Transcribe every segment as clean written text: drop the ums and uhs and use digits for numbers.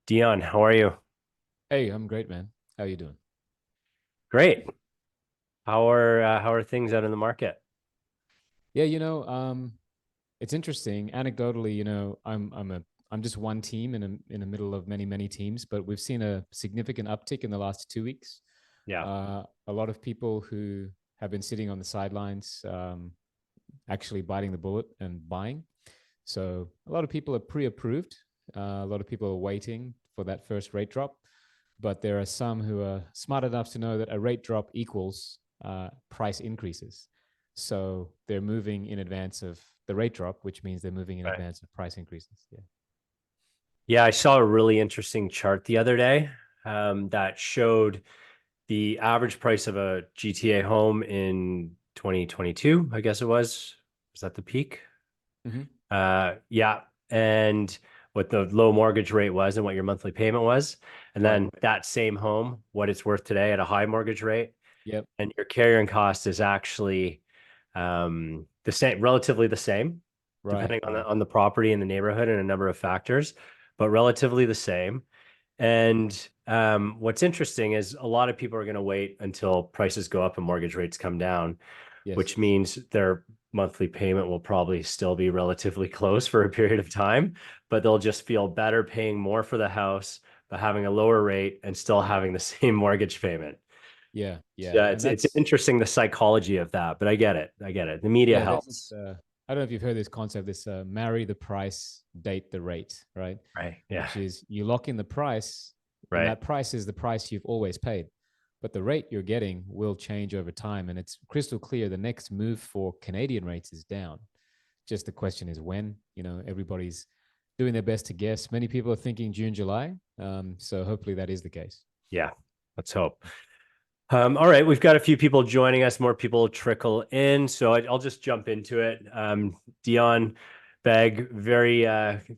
Dion, how are you? Hey, I'm great, man. How you doing? Great. How are things out in the market? Yeah, it's interesting. Anecdotally, I'm just one team in the middle of many teams, but we've seen a significant uptick in the last 2 weeks. Yeah. A lot of people who have been sitting on the sidelines, actually biting the bullet and buying. So a lot of people are pre-approved. A lot of people are waiting for that first rate drop, but there are some who are smart enough to know that a rate drop equals price increases. So they're moving in advance of the rate drop, which means they're moving in Right. advance of price increases. Yeah. Yeah, I saw a really interesting chart the other day that showed the average price of a GTA home in 2022, I guess it was. Was that the peak? Mm-hmm. Yeah. And what the low mortgage rate was and what your monthly payment was. And Right. then that same home, what it's worth today at a high mortgage rate. Yep. And your carrying cost is actually the same, relatively the same, Right. depending on Right. the property and the neighborhood and a number of factors, but relatively the same. And what's interesting is a lot of people are going to wait until prices go up and mortgage rates come down, Yes. which means their monthly payment will probably still be relatively close for a period of time, but they'll just feel better paying more for the house, but having a lower rate and still having the same mortgage payment. Yeah. Yeah. Yeah, And it's that's interesting the psychology of that, but I get it. I get it. The media yeah. There's this. helps. I don't know if you've heard this concept. This marry the price, date the rate, right? Right. Yeah. Which is you lock in the price, and Right. that price is the price you've always paid. But the rate you're getting will change over time. And it's crystal clear the next move for Canadian rates is down. Just the question is when. Everybody's doing their best to guess. Many people are thinking June, July. So hopefully that is the case. Yeah. Let's hope. All right, we've got a few people joining us, more people trickle in, so I'll just jump into it. Dion Beg, very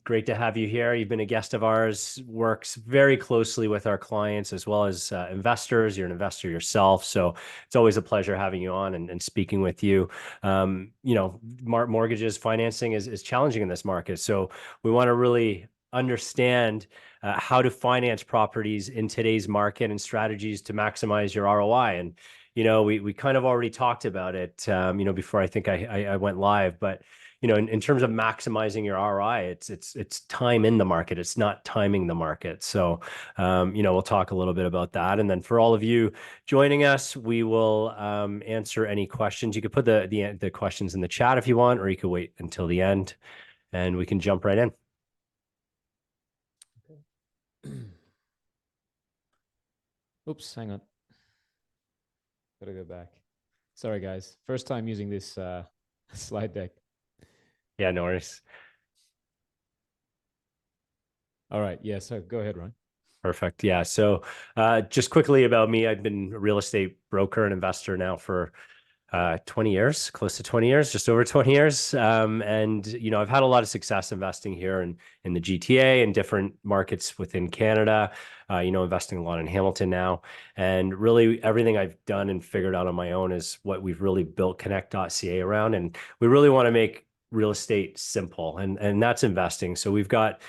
great to have you here. You've been a guest of ours, works very closely with our clients as well as investors. You're an investor yourself, so it's always a pleasure having you on and speaking with you. Mortgages financing is challenging in this market, so we want to really understand how to finance properties in today's market and strategies to maximize your ROI. And we kind of already talked about it, before I think I went live, but in terms of maximizing your ROI, it's time in the market. It's not timing the market. So, we'll talk a little bit about that. And then for all of you joining us, we will answer any questions. You could put the questions in the chat if you want, or you could wait until the end, and we can jump right in. Oops, hang on. Gotta go back. Sorry, guys. First time using this slide deck. Yeah, no worries. All right. Yeah. So go ahead, Ron. Perfect. Yeah. So just quickly about me, I've been a real estate broker and investor now for 20 years, close to 20 years, just over 20 years. And, I've had a lot of success investing here in the GTA and different markets within Canada, investing a lot in Hamilton now. And really everything I've done and figured out on my own is what we've really built Connect.ca around. And we really want to make real estate simple, and that's investing. So we've got,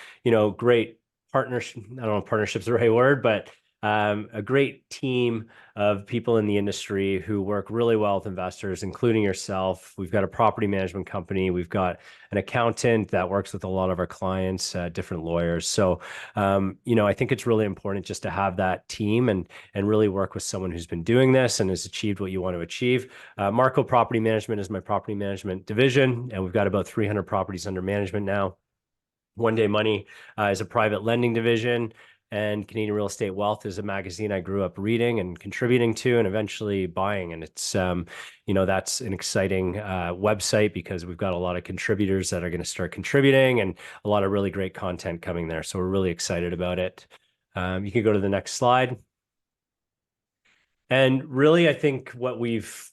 great partnership. I don't know if partnership's the right word, but a great team of people in the industry who work really well with investors, including yourself. We've got a property management company. We've got an accountant that works with a lot of our clients, different lawyers. So, I think it's really important just to have that team and really work with someone who's been doing this and has achieved what you want to achieve. Marco Property Management is my property management division, and we've got about 300 properties under management now. One Day Money is a private lending division, and Canadian Real Estate Wealth is a magazine I grew up reading and contributing to, and eventually buying. And it's, that's an exciting website because we've got a lot of contributors that are going to start contributing, and a lot of really great content coming there. So we're really excited about it. You can go to the next slide. And really, I think what we've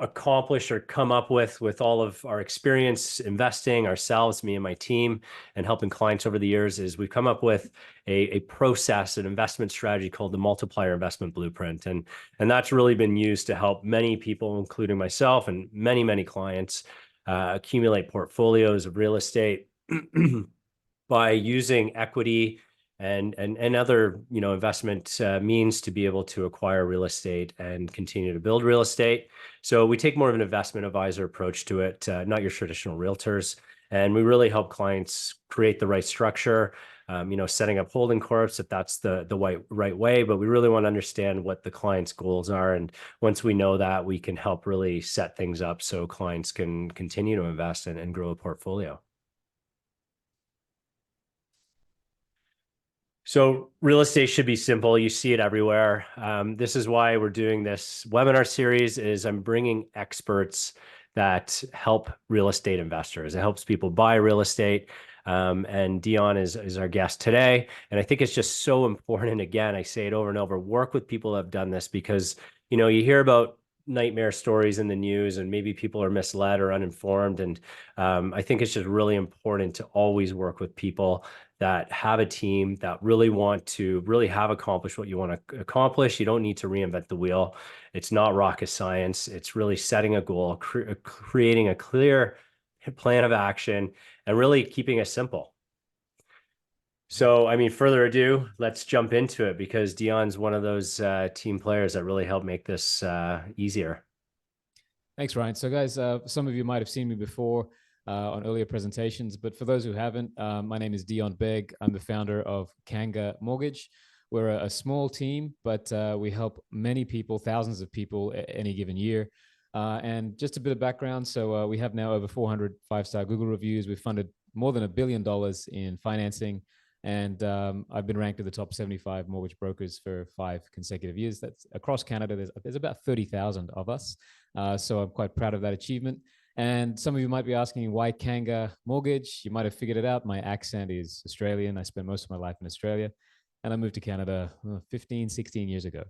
accomplished or come up with all of our experience investing ourselves, me and my team, and helping clients over the years is we've come up with a process, an investment strategy called the Multiplier Investment Blueprint. And that's really been used to help many people, including myself and many clients, accumulate portfolios of real estate by using equity and other investment means to be able to acquire real estate and continue to build real estate. So we take more of an investment advisor approach to it, not your traditional realtors. And we really help clients create the right structure, setting up holding corps if that's the right way. But we really want to understand what the client's goals are. And once we know that, we can help really set things up so clients can continue to invest and grow a portfolio. So real estate should be simple. You see it everywhere. This is why we're doing this webinar series. Is I'm bringing experts that help real estate investors. It helps people buy real estate. And Dion is our guest today. And I think it's just so important. Again, I say it over and over, work with people who have done this, because, you hear about nightmare stories in the news and maybe people are misled or uninformed. And I think it's just really important to always work with people that have a team that really want to really have accomplished what you want to accomplish. You don't need to reinvent the wheel. It's not rocket science. It's really setting a goal, creating a clear plan of action, and really keeping it simple. So, I mean, further ado, let's jump into it, because Dion's one of those team players that really help make this easier. Thanks, Ryan. So, guys, some of you might have seen me before on earlier presentations, but for those who haven't, my name is Dion Beg. I'm the founder of Kanga Mortgage. We're a small team, but we help many people, thousands of people any given year. And just a bit of background. So we have now over 400 five-star Google reviews. We've funded more than $1 billion in financing. And I've been ranked at the top 75 mortgage brokers for 5 consecutive years. That's across Canada. There's about 30,000 of us. So I'm quite proud of that achievement. And some of you might be asking, why Kanga Mortgage? You might have figured it out. My accent is Australian. I spent most of my life in Australia. And I moved to Canada 15, 16 years ago.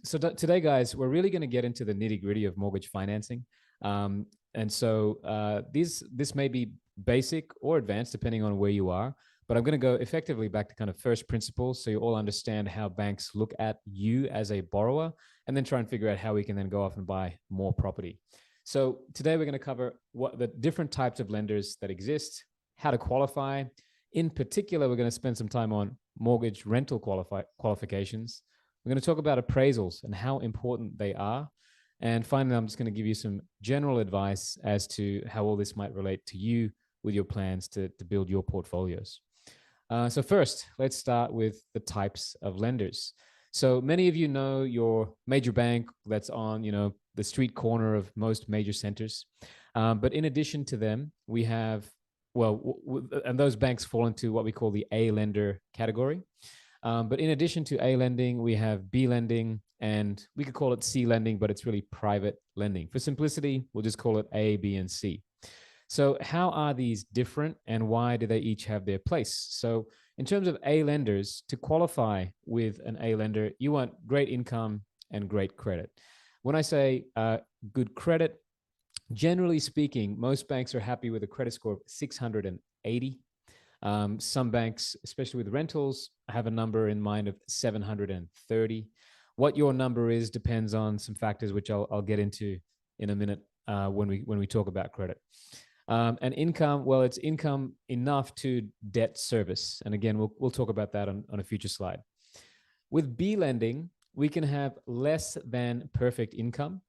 So today, guys, we're really going to get into the nitty gritty of mortgage financing. And so this may be basic or advanced, depending on where you are. But I'm going to go effectively back to kind of first principles, so you all understand how banks look at you as a borrower, and then try and figure out how we can then go off and buy more property. So today we're going to cover what the different types of lenders that exist, how to qualify. In particular, we're going to spend some time on mortgage rental qualifications. We're going to talk about appraisals and how important they are. And finally, I'm just going to give you some general advice as to how all this might relate to you with your plans to build your portfolios. So first, let's start with the types of lenders. So many of you know your major bank that's on, the street corner of most major centers. But in addition to them, we have, and those banks fall into what we call the A lender category. But in addition to A lending, we have B lending, and we could call it C lending, but it's really private lending. For simplicity, we'll just call it A, B, and C. So how are these different, and why do they each have their place? So in terms of A lenders, to qualify with an A lender, you want great income and great credit. When I say good credit, generally speaking, most banks are happy with a credit score of 680. Some banks, especially with rentals, have a number in mind of 730. What your number is depends on some factors, which I'll get into in a minute when we talk about credit. And income, well, it's income enough to debt service. And again, we'll talk about that on a future slide. With B lending, we can have less than perfect income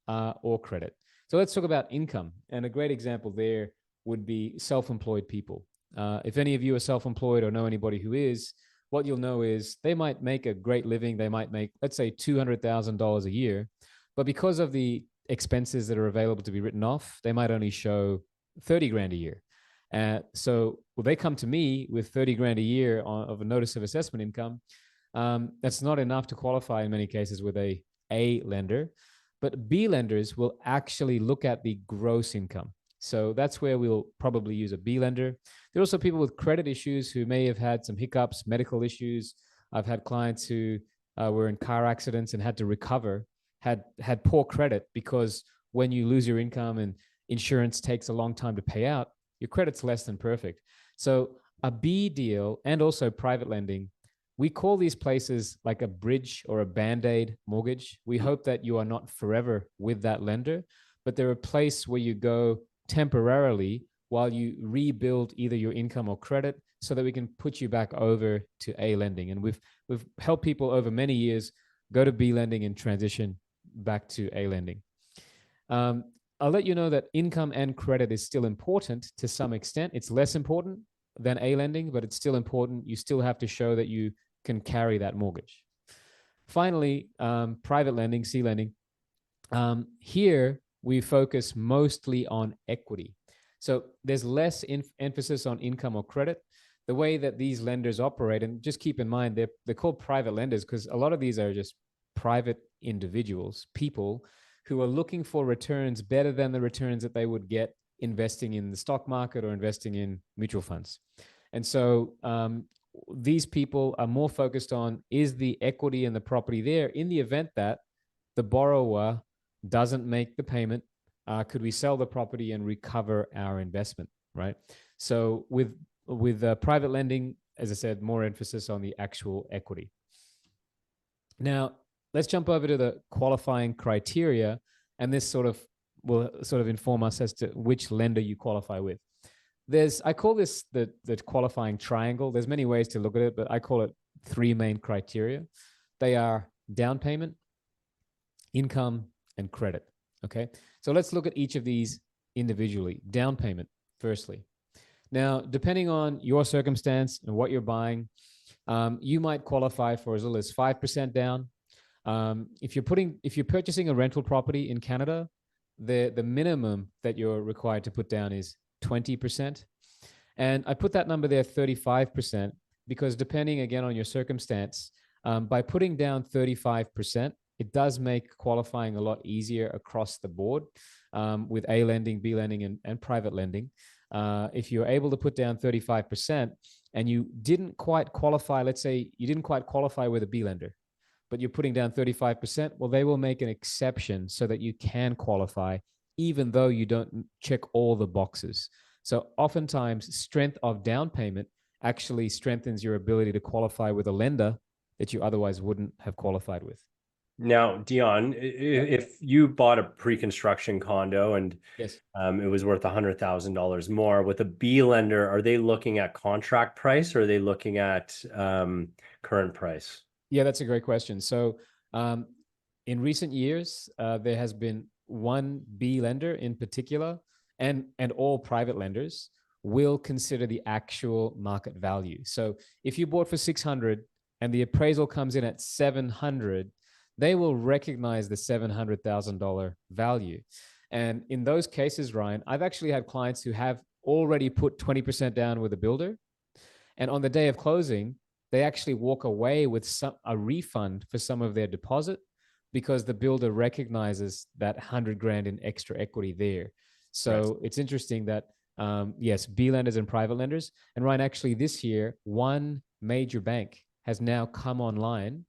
or credit. So let's talk about income. And a great example there would be self-employed people. If any of you are self-employed or know anybody who is, what you'll know is they might make a great living. They might make, let's say, $200,000 a year. But because of the expenses that are available to be written off, they might only show 30 grand a year. So they come to me with 30 grand a year of a notice of assessment income. That's not enough to qualify in many cases with a lender. But B lenders will actually look at the gross income. So that's where we'll probably use a B lender. There are also people with credit issues who may have had some hiccups, medical issues. I've had clients who were in car accidents and had to recover, had poor credit, because when you lose your income and insurance takes a long time to pay out, your credit's less than perfect. So a B deal, and also private lending, we call these places like a bridge or a Band-Aid mortgage. We hope that you are not forever with that lender, but they're a place where you go temporarily while you rebuild either your income or credit, so that we can put you back over to A lending. And we've helped people over many years go to B lending and transition back to A lending. I'll let you know that income and credit is still important to some extent. It's less important than A lending, but it's still important. You still have to show that you can carry that mortgage. Finally, private lending, C lending. Here, we focus mostly on equity. So there's less emphasis on income or credit. The way that these lenders operate, and just keep in mind, they're called private lenders because a lot of these are just private individuals, people who are looking for returns better than the returns that they would get investing in the stock market or investing in mutual funds. And so these people are more focused on, is the equity in the property there in the event that the borrower doesn't make the payment? Could we sell the property and recover our investment, right? So with private lending, as I said, more emphasis on the actual equity. Now, let's jump over to the qualifying criteria, and this will inform us as to which lender you qualify with. I call this the qualifying triangle. There's many ways to look at it, but I call it 3 main criteria. They are down payment, income, and credit. Okay, so let's look at each of these individually. Down payment, firstly. Now, depending on your circumstance and what you're buying, you might qualify for as little as 5% down. If you're purchasing a rental property in Canada, the minimum that you're required to put down is 20%. And I put that number there, 35%, because depending again on your circumstance, by putting down 35%, it does make qualifying a lot easier across the board with A lending, B lending, and private lending. If you're able to put down 35% and you didn't quite qualify, let's say you didn't quite qualify with a B lender, but you're putting down 35%, well, they will make an exception so that you can qualify even though you don't check all the boxes. So oftentimes, strength of down payment actually strengthens your ability to qualify with a lender that you otherwise wouldn't have qualified with. Now, Dion, if you bought a pre-construction condo and yes, it was worth $100,000 more with a B lender, are they looking at contract price or are they looking at current price? Yeah, that's a great question. So in recent years, there has been one B lender in particular, and all private lenders will consider the actual market value. So if you bought for 600 and the appraisal comes in at 700, they will recognize the $700,000 value. And in those cases, Ryan, I've actually had clients who have already put 20% down with a builder. And on the day of closing, they actually walk away with a refund for some of their deposit because the builder recognizes that 100 grand in extra equity there. So right. It's interesting that, yes, B lenders and private lenders. And Ryan, actually this year, one major bank has now come online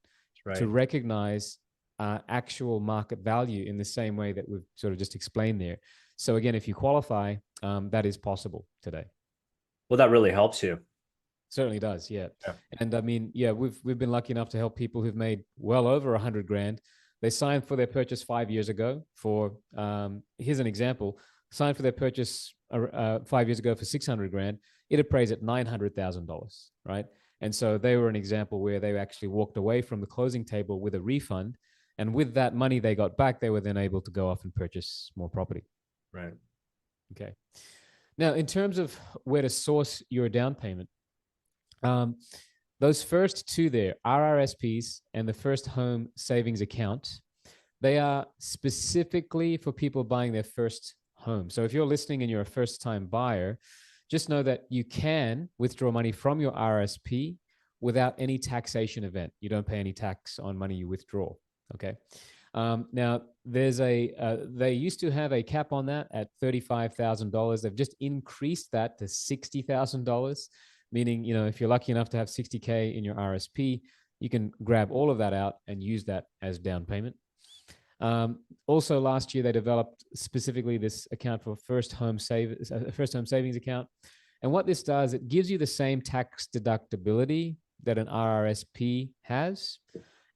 to recognize actual market value in the same way that we've sort of just explained there. So again, if you qualify, that is possible today. Well, that really helps you. Certainly does, yeah. And I mean, yeah, we've been lucky enough to help people who've made well over 100 grand. They signed for their purchase 5 years ago for, here's an example, signed for their purchase 5 years ago for 600 grand. It appraised at $900,000, right? And so they were an example where they actually walked away from the closing table with a refund. And with that money they got back, they were then able to go off and purchase more property. Right. Okay. Now, in terms of where to source your down payment, those first two there, RRSPs and the first home savings account, they are specifically for people buying their first home. So if you're listening and you're a first-time buyer, just know that you can withdraw money from your RRSP without any taxation event. You don't pay any tax on money you withdraw. Okay. Now, they used to have a cap on that at $35,000. They've just increased that to $60,000, meaning, if you're lucky enough to have 60K in your RSP, you can grab all of that out and use that as down payment. Also, last year, they developed specifically this account for first home savings account. And what this does, it gives you the same tax deductibility that an RRSP has,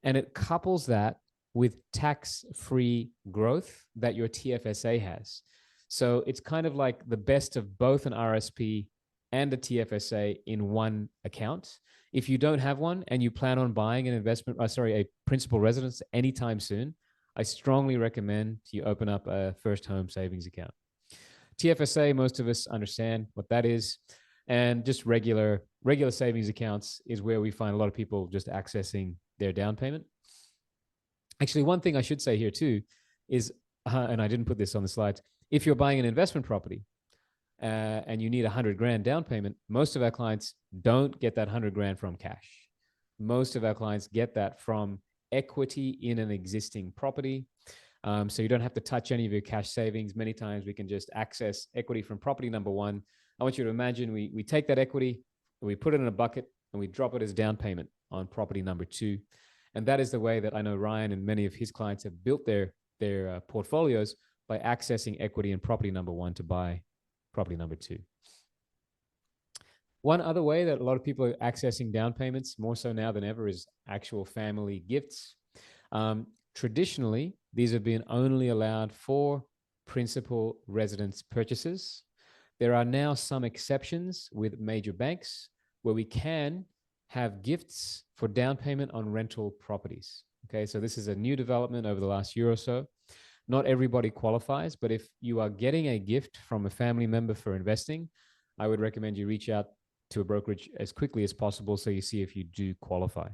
and it couples that with tax-free growth that your TFSA has. So it's kind of like the best of both an RSP and a TFSA in one account. If you don't have one and you plan on buying an a principal residence anytime soon, I strongly recommend you open up a first home savings account. TFSA, most of us understand what that is, and just regular savings accounts is where we find a lot of people just accessing their down payment. Actually, one thing I should say here too is, and I didn't put this on the slides, if you're buying an investment property and you need 100 grand down payment, most of our clients don't get that 100 grand from cash. Most of our clients get that from equity in an existing property. So you don't have to touch any of your cash savings. Many times we can just access equity from property number one. I want you to imagine we take that equity, we put it in a bucket, and we drop it as down payment on property number two. And that is the way that I know Ryan and many of his clients have built their portfolios, by accessing equity in property number one to buy property number two. One other way that a lot of people are accessing down payments, more so now than ever, is actual family gifts. Traditionally, these have been only allowed for principal residence purchases. There are now some exceptions with major banks where we can have gifts for down payment on rental properties. Okay, so this is a new development over the last year or so. Not everybody qualifies, but if you are getting a gift from a family member for investing, I would recommend you reach out to a brokerage as quickly as possible so you see if you do qualify.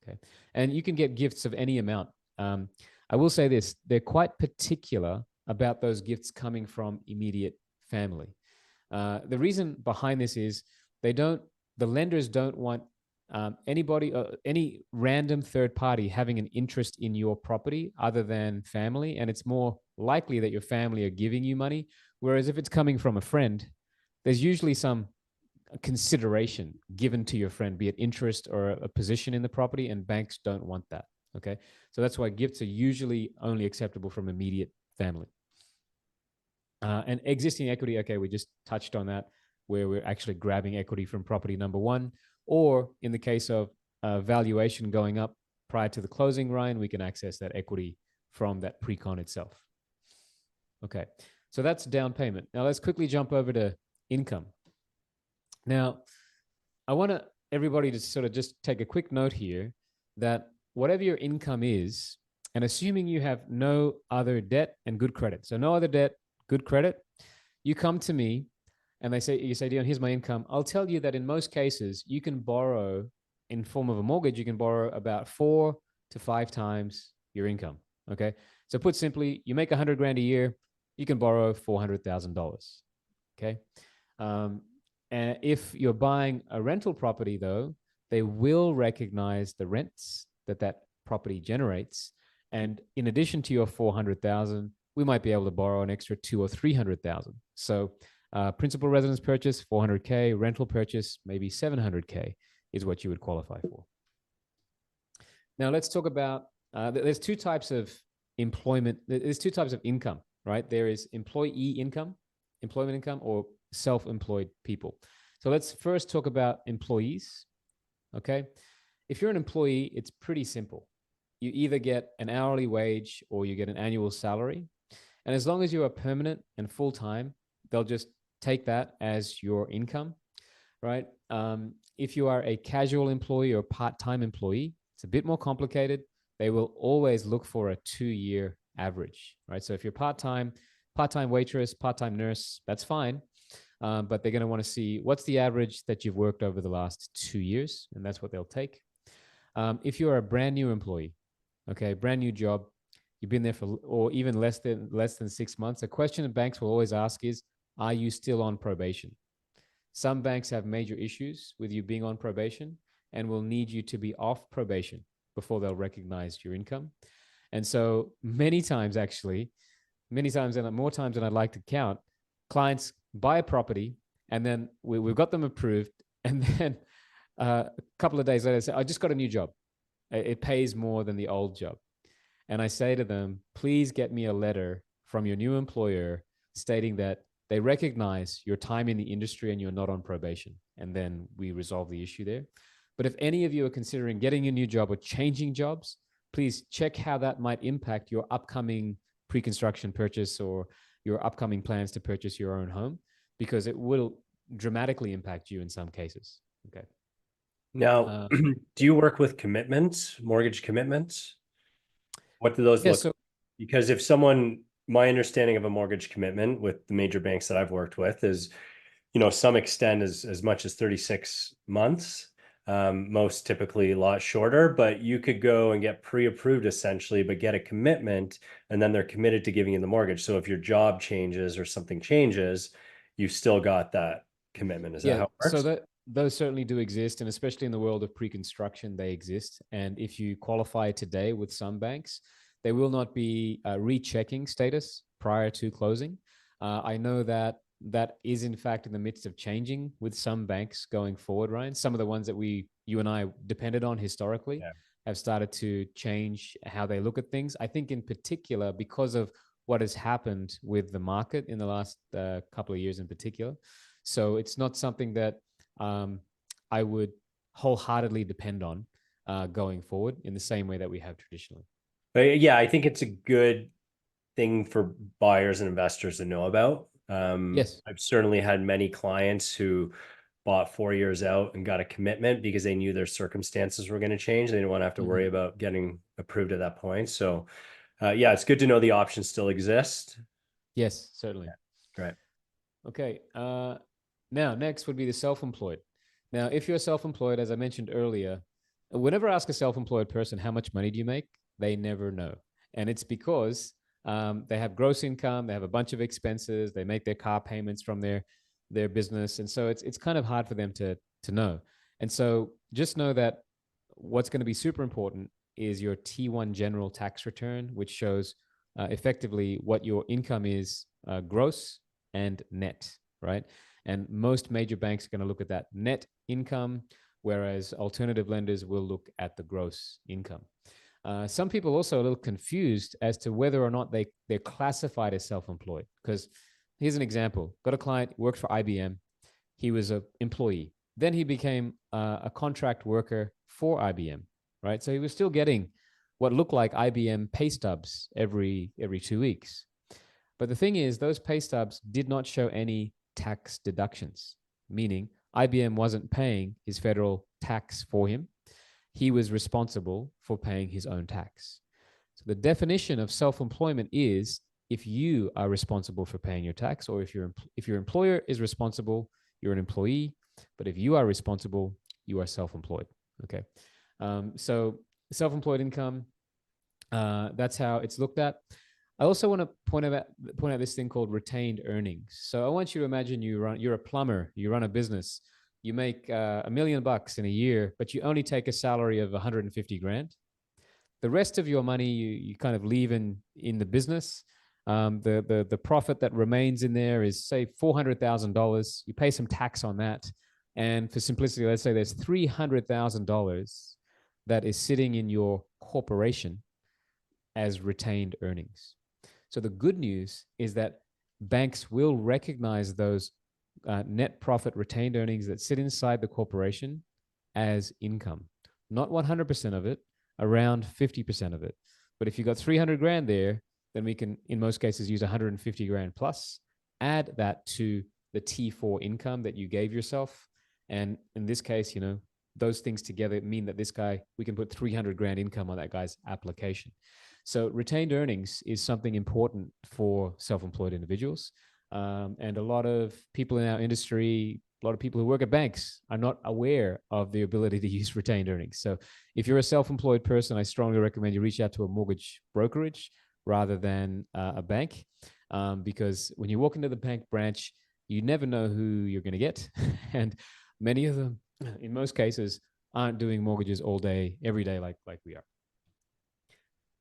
Okay, and you can get gifts of any amount. I will say this, they're quite particular about those gifts coming from immediate family. The reason behind this is the lenders don't want anybody, any random third party having an interest in your property other than family. And it's more likely that your family are giving you money. Whereas if it's coming from a friend, there's usually some consideration given to your friend, be it interest or a position in the property, and banks don't want that. Okay, so that's why gifts are usually only acceptable from immediate family. And existing equity, okay, we just touched on that, where we're actually grabbing equity from property number one, or in the case of valuation going up prior to the closing, Ryan, we can access that equity from that pre-con itself. Okay, so that's down payment. Now let's quickly jump over to income. Now, I want everybody to sort of just take a quick note here that whatever your income is, and assuming you have no other debt and good credit, so no other debt, good credit, you come to me and you say, Dion, here's my income. I'll tell you that in most cases, you can borrow in form of a mortgage, you can borrow about 4 to 5 times your income. Okay. So put simply, you make 100 grand a year, you can borrow $400,000. Okay. And if you're buying a rental property, though, they will recognize the rents that property generates. And in addition to your 400,000, we might be able to borrow an extra 200,000 or 300,000. So principal residence purchase, 400K, rental purchase, maybe 700K is what you would qualify for. Now let's talk about, there's two types of employment. There's two types of income, right? There is employee income, employment income, or self-employed people. So let's first talk about employees. Okay. If you're an employee, it's pretty simple. You either get an hourly wage or you get an annual salary. And as long as you are permanent and full-time, they'll just take that as your income, right? If you are a casual employee or part-time employee, it's a bit more complicated. They will always look for a 2-year average, right? So if you're part-time waitress, part-time nurse, that's fine. But they're going to want to see what's the average that you've worked over the last 2 years, and that's what they'll take. If you're a brand new employee, okay, brand new job, you've been there for, or even less than 6 months, a question that banks will always ask is, are you still on probation? Some banks have major issues with you being on probation and will need you to be off probation before they'll recognize your income. And so many times, and more times than I'd like to count, clients buy a property and then we've got them approved, and then a couple of days later, they say, I just got a new job. It pays more than the old job. And I say to them, please get me a letter from your new employer stating that they recognize your time in the industry and you're not on probation. And then we resolve the issue there. But if any of you are considering getting a new job or changing jobs, please check how that might impact your upcoming pre-construction purchase or your upcoming plans to purchase your own home, because it will dramatically impact you in some cases. Okay. Now, Uh, do you work with commitments, mortgage commitments? What do those yeah. look? So Because if someone, my understanding of a mortgage commitment with the major banks that I've worked with is, some extend as much as 36 months. Most typically a lot shorter, but you could go and get pre-approved essentially, but get a commitment, and then they're committed to giving you the mortgage. So if your job changes or something changes, you've still got that commitment. Is that yeah, how it so works? that those certainly do exist, and especially in the world of pre-construction, they exist. And if you qualify today with some banks, they will not be rechecking status prior to closing. I know that that is in fact in the midst of changing with some banks going forward, Ryan. Some of the ones that you and I depended on historically Yeah. have started to change how they look at things. I think in particular because of what has happened with the market in the last couple of years in particular. So it's not something that um, I would wholeheartedly depend on going forward in the same way that we have traditionally. But yeah, I think it's a good thing for buyers and investors to know about. Yes. I've certainly had many clients who bought 4 years out and got a commitment because they knew their circumstances were going to change. They didn't want to have to Mm-hmm. worry about getting approved at that point. So, yeah, it's good to know the options still exist. Yes, certainly. Yeah, right. Okay. Now, next would be the self-employed. Now, if you're self-employed, as I mentioned earlier, whenever I ask a self-employed person how much money do you make, they never know, and it's because they have gross income, they have a bunch of expenses, they make their car payments from their business, and so it's kind of hard for them to know. And so just know that what's going to be super important is your T1 general tax return, which shows effectively what your income is gross and net, right? And most major banks are going to look at that net income, whereas alternative lenders will look at the gross income. Some people also are a little confused as to whether or not they're classified as self-employed. Because here's an example: got a client worked for IBM. He was an employee. Then he became a contract worker for IBM, right? So he was still getting what looked like IBM pay stubs every 2 weeks. But the thing is, those pay stubs did not show any tax deductions, meaning IBM wasn't paying his federal tax for him. He was responsible for paying his own tax. So the definition of self-employment is if you are responsible for paying your tax, or if your employer is responsible, you're an employee. But if you are responsible, you are self-employed. Okay. So self-employed income, that's how it's looked at. I also want to point out this thing called retained earnings. So I want you to imagine you're a plumber, you run a business, you make $1 million in a year, but you only take a salary of 150 grand. The rest of your money you kind of leave in the business. The profit that remains in there is say $400,000. You pay some tax on that, and for simplicity, let's say there's $300,000 that is sitting in your corporation as retained earnings. So the good news is that banks will recognize those net profit retained earnings that sit inside the corporation as income. Not 100% of it, around 50% of it. But if you got 300 grand there, then we can, in most cases, use 150 grand plus, add that to the T4 income that you gave yourself. And in this case, those things together mean that this guy, we can put 300 grand income on that guy's application. So retained earnings is something important for self-employed individuals. And a lot of people in our industry, a lot of people who work at banks are not aware of the ability to use retained earnings. So if you're a self-employed person, I strongly recommend you reach out to a mortgage brokerage rather than a bank, because when you walk into the bank branch, you never know who you're going to get. And many of them, in most cases, aren't doing mortgages all day, every day like we are.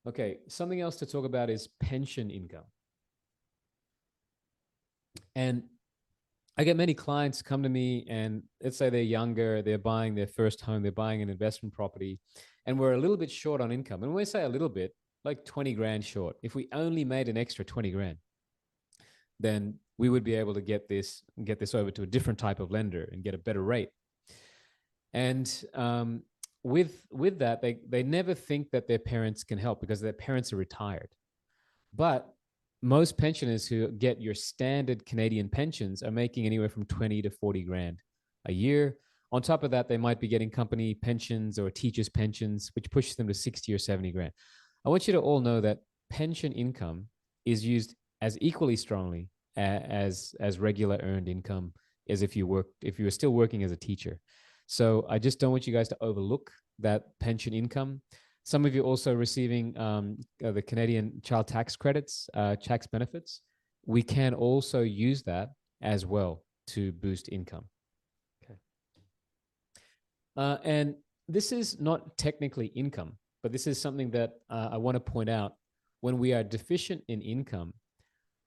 Okay, something else to talk about is pension income. And I get many clients come to me and let's say they're younger, they're buying their first home, they're buying an investment property, and we're a little bit short on income. And when we say a little bit, like 20 grand short, if we only made an extra 20 grand, then we would be able to get this over to a different type of lender and get a better rate. And with that, they never think that their parents can help because their parents are retired. But most pensioners who get your standard Canadian pensions are making anywhere from 20 to 40 grand a year. On top of that, they might be getting company pensions or teachers' pensions, which pushes them to 60 or 70 grand. I want you to all know that pension income is used as equally strongly as regular earned income as if you were still working as a teacher. So I just don't want you guys to overlook that pension income. Some of you also receiving the Canadian child tax credits, tax benefits. We can also use that as well to boost income. Okay. And this is not technically income, but this is something that I want to point out. When we are deficient in income,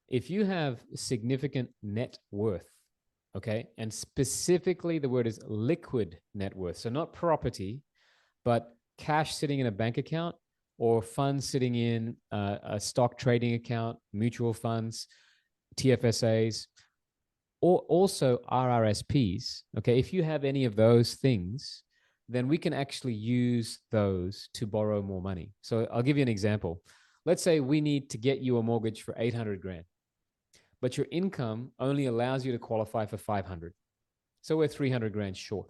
if you have significant net worth, okay, and specifically the word is liquid net worth, so not property, but cash sitting in a bank account or funds sitting in a stock trading account, mutual funds, TFSAs, or also RRSPs, okay, if you have any of those things, then we can actually use those to borrow more money. So I'll give you an example. Let's say we need to get you a mortgage for 800 grand, but your income only allows you to qualify for 500. So we're 300 grand short,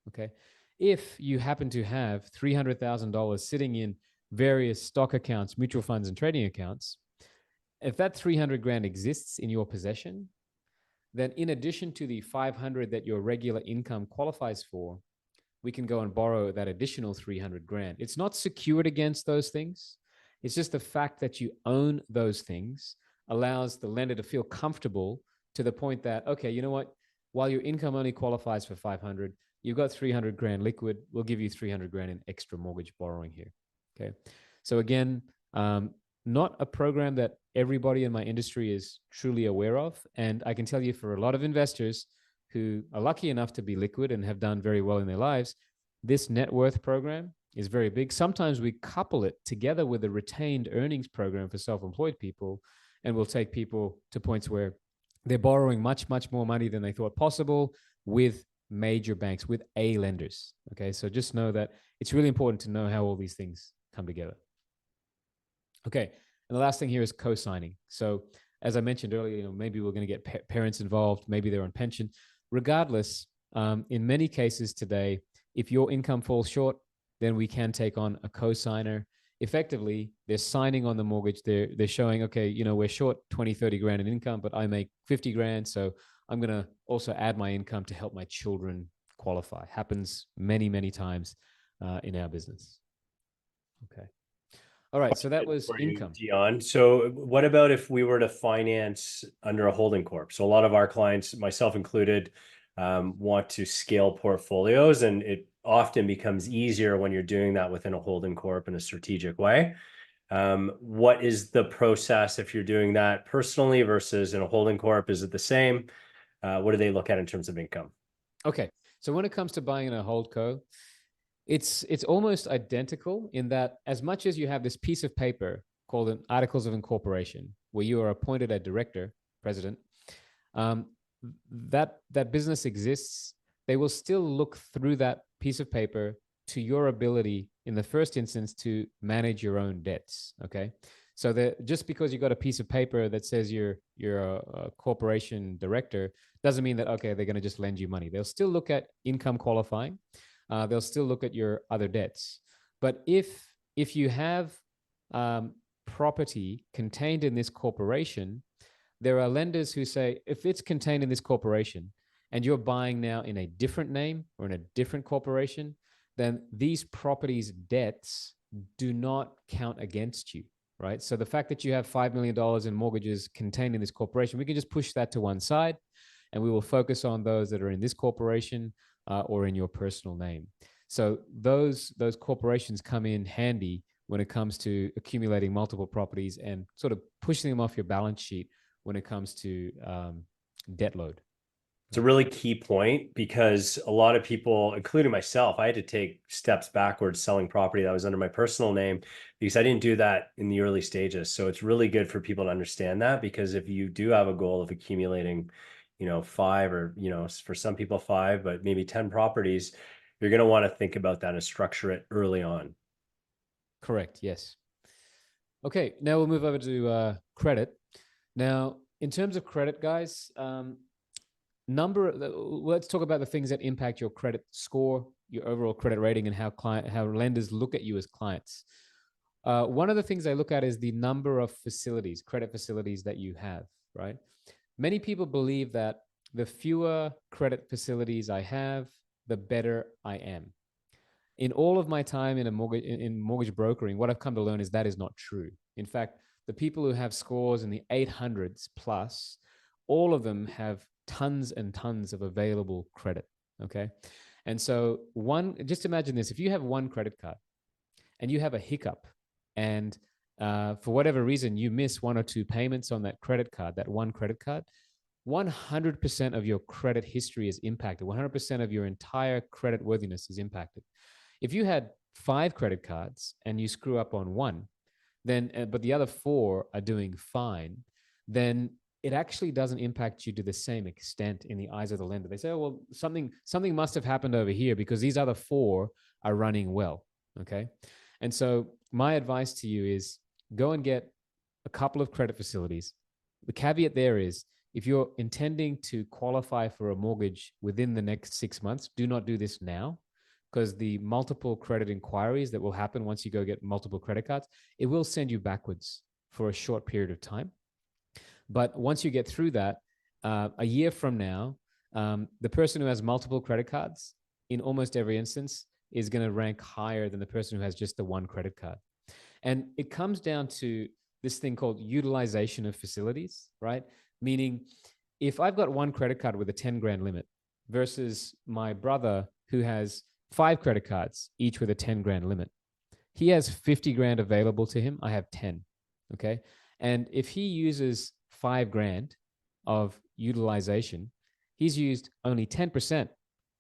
okay? If you happen to have $300,000 sitting in various stock accounts, mutual funds, and trading accounts, if that 300 grand exists in your possession, then in addition to the 500 that your regular income qualifies for, we can go and borrow that additional 300 grand. It's not secured against those things. It's just the fact that you own those things allows the lender to feel comfortable to the point that, okay, you know what? While your income only qualifies for 500, you've got 300 grand liquid. We'll give you 300 grand in extra mortgage borrowing here. Okay. So again, not a program that everybody in my industry is truly aware of. And I can tell you for a lot of investors who are lucky enough to be liquid and have done very well in their lives, this net worth program is very big. Sometimes we couple it together with a retained earnings program for self-employed people, and we'll take people to points where they're borrowing much, much more money than they thought possible with major banks, with A lenders. Okay, so just know that it's really important to know how all these things come together. Okay, and the last thing here is co-signing. So as I mentioned earlier, maybe we're going to get parents involved, maybe they're on pension. Regardless, in many cases today, if your income falls short, then we can take on a co-signer. Effectively, they're signing on the mortgage. They're showing, okay, we're short 20, 30 grand in income, but I make 50 grand. So I'm going to also add my income to help my children qualify. Happens many, many times in our business. Okay. All right, so that was income. Dion. So what about if we were to finance under a holding corp? So a lot of our clients, myself included, want to scale portfolios, and it often becomes easier when you're doing that within a holding corp in a strategic way. What is the process if you're doing that personally versus in a holding corp? Is it the same? What do they look at in terms of income? Okay, so when it comes to buying in a holdco, it's almost identical in that as much as you have this piece of paper called an Articles of Incorporation, where you are appointed a director, president, that business exists, they will still look through that piece of paper to your ability in the first instance to manage your own debts. Okay, so that just because you got a piece of paper that says you're a corporation director doesn't mean that, okay, they're going to just lend you money. They'll still look at income qualifying. They'll still look at your other debts. But if you have property contained in this corporation, there are lenders who say, if it's contained in this corporation and you're buying now in a different name or in a different corporation, then these properties' debts do not count against you, right? So the fact that you have $5 million in mortgages contained in this corporation, we can just push that to one side and we will focus on those that are in this corporation or in your personal name. So those corporations come in handy when it comes to accumulating multiple properties and sort of pushing them off your balance sheet when it comes to debt load. It's a really key point because a lot of people, including myself, I had to take steps backwards selling property that was under my personal name because I didn't do that in the early stages. So it's really good for people to understand that, because if you do have a goal of accumulating, 5 or, for some people 5, but maybe 10 properties, you're going to want to think about that and structure it early on. Correct. Yes. Okay. Now we'll move over to credit. Now, in terms of credit, guys, let's talk about the things that impact your credit score, your overall credit rating, and how lenders look at you as clients. One of the things I look at is the number of facilities, credit facilities that you have, right? Many people believe that the fewer credit facilities I have, the better I am. In all of my time in mortgage brokering, what I've come to learn is that is not true. In fact, the people who have scores in the 800s plus, all of them have tons and tons of available credit. Okay. And so, just imagine this: if you have one credit card and you have a hiccup, and for whatever reason you miss one or two payments on that credit card, that one credit card, 100% of your credit history is impacted. 100% of your entire credit worthiness is impacted. If you had 5 credit cards and you screw up on one, then but the other 4 are doing fine, then it actually doesn't impact you to the same extent in the eyes of the lender. They say, oh, well, something must have happened over here because these other 4 are running well. Okay. And so my advice to you is go and get a couple of credit facilities. The caveat there is if you're intending to qualify for a mortgage within the next 6 months, do not do this now, because the multiple credit inquiries that will happen once you go get multiple credit cards, it will send you backwards for a short period of time. But once you get through that, a year from now, the person who has multiple credit cards in almost every instance is going to rank higher than the person who has just the one credit card. And it comes down to this thing called utilization of facilities, right? Meaning, if I've got one credit card with a 10 grand limit versus my brother who has 5 credit cards, each with a 10 grand limit, he has 50 grand available to him. I have 10. Okay. And if he uses 5 grand of utilization, he's used only 10%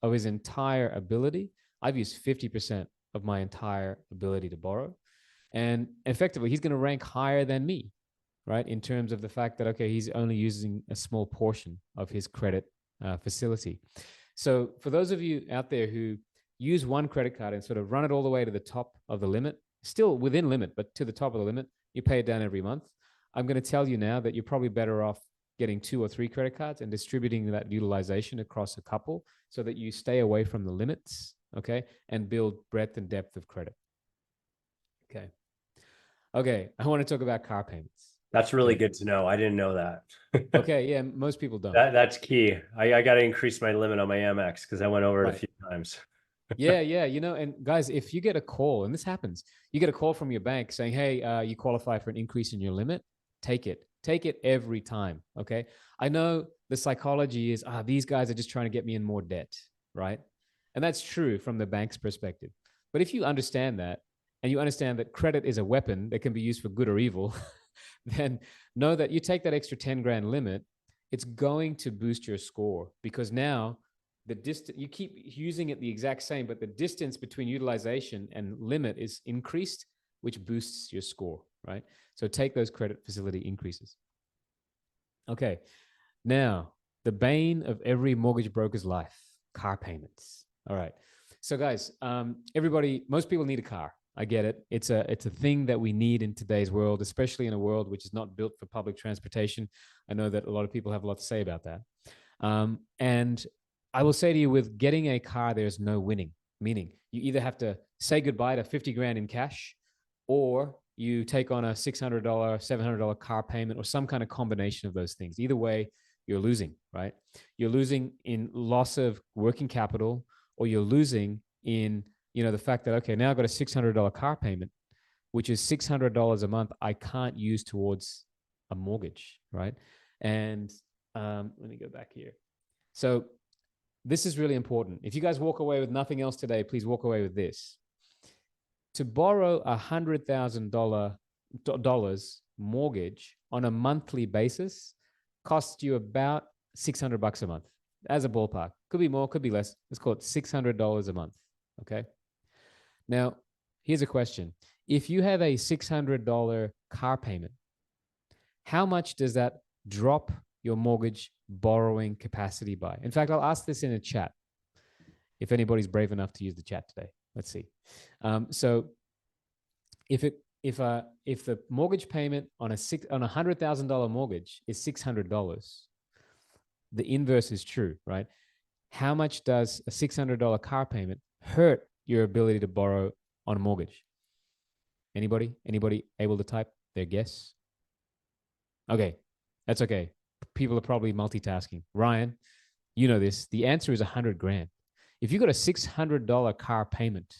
of his entire ability. I've used 50% of my entire ability to borrow. And effectively, he's going to rank higher than me, right? In terms of the fact that, okay, he's only using a small portion of his credit facility. So for those of you out there who use one credit card and sort of run it all the way to the top of the limit, still within limit, but to the top of the limit, you pay it down every month. I'm going to tell you now that you're probably better off getting 2 or 3 credit cards and distributing that utilization across a couple so that you stay away from the limits, okay, and build breadth and depth of credit. Okay. Okay, I want to talk about car payments. That's really Okay. good to know. I didn't know that. Okay, yeah, most people don't. That's key. I got to increase my limit on my Amex because I went over it a Right. few times. Yeah, yeah, and guys, if you get a call, and this happens, you get a call from your bank saying, "Hey, you qualify for an increase in your limit." Take it every time. Okay, I know the psychology is, these guys are just trying to get me in more debt, right? And that's true from the bank's perspective. But if you understand that, and you understand that credit is a weapon that can be used for good or evil, then know that you take that extra 10 grand limit, it's going to boost your score because now the distance, you keep using it the exact same, but the distance between utilization and limit is increased, which boosts your score, right? So take those credit facility increases. Okay. Now, the bane of every mortgage broker's life, car payments. All right. So guys, most people need a car. I get it. It's a thing that we need in today's world, especially in a world which is not built for public transportation. I know that a lot of people have a lot to say about that. And I will say to you, with getting a car, there's no winning. Meaning, you either have to say goodbye to 50 grand in cash, or you take on a $600, $700 car payment, or some kind of combination of those things. Either way, you're losing, right? You're losing in loss of working capital, or you're losing in, the fact that, okay, now I've got a $600 car payment, which is $600 a month I can't use towards a mortgage, right? And let me go back here. So this is really important. If you guys walk away with nothing else today, please walk away with this. To borrow $100,000 mortgage on a monthly basis costs you about $600 a month as a ballpark. Could be more, could be less. Let's call it $600 a month. Okay. Now, here's a question. If you have a $600 car payment, how much does that drop your mortgage borrowing capacity by? In fact, I'll ask this in a chat if anybody's brave enough to use the chat today. Let's see. So if it if the mortgage payment on a $100,000 mortgage is $600, the inverse is true, right? How much does a $600 car payment hurt your ability to borrow on a mortgage? Anybody able to type their guess? Okay, that's okay. People are probably multitasking. Ryan, you know this. The answer is 100 grand. If you got a $600 car payment,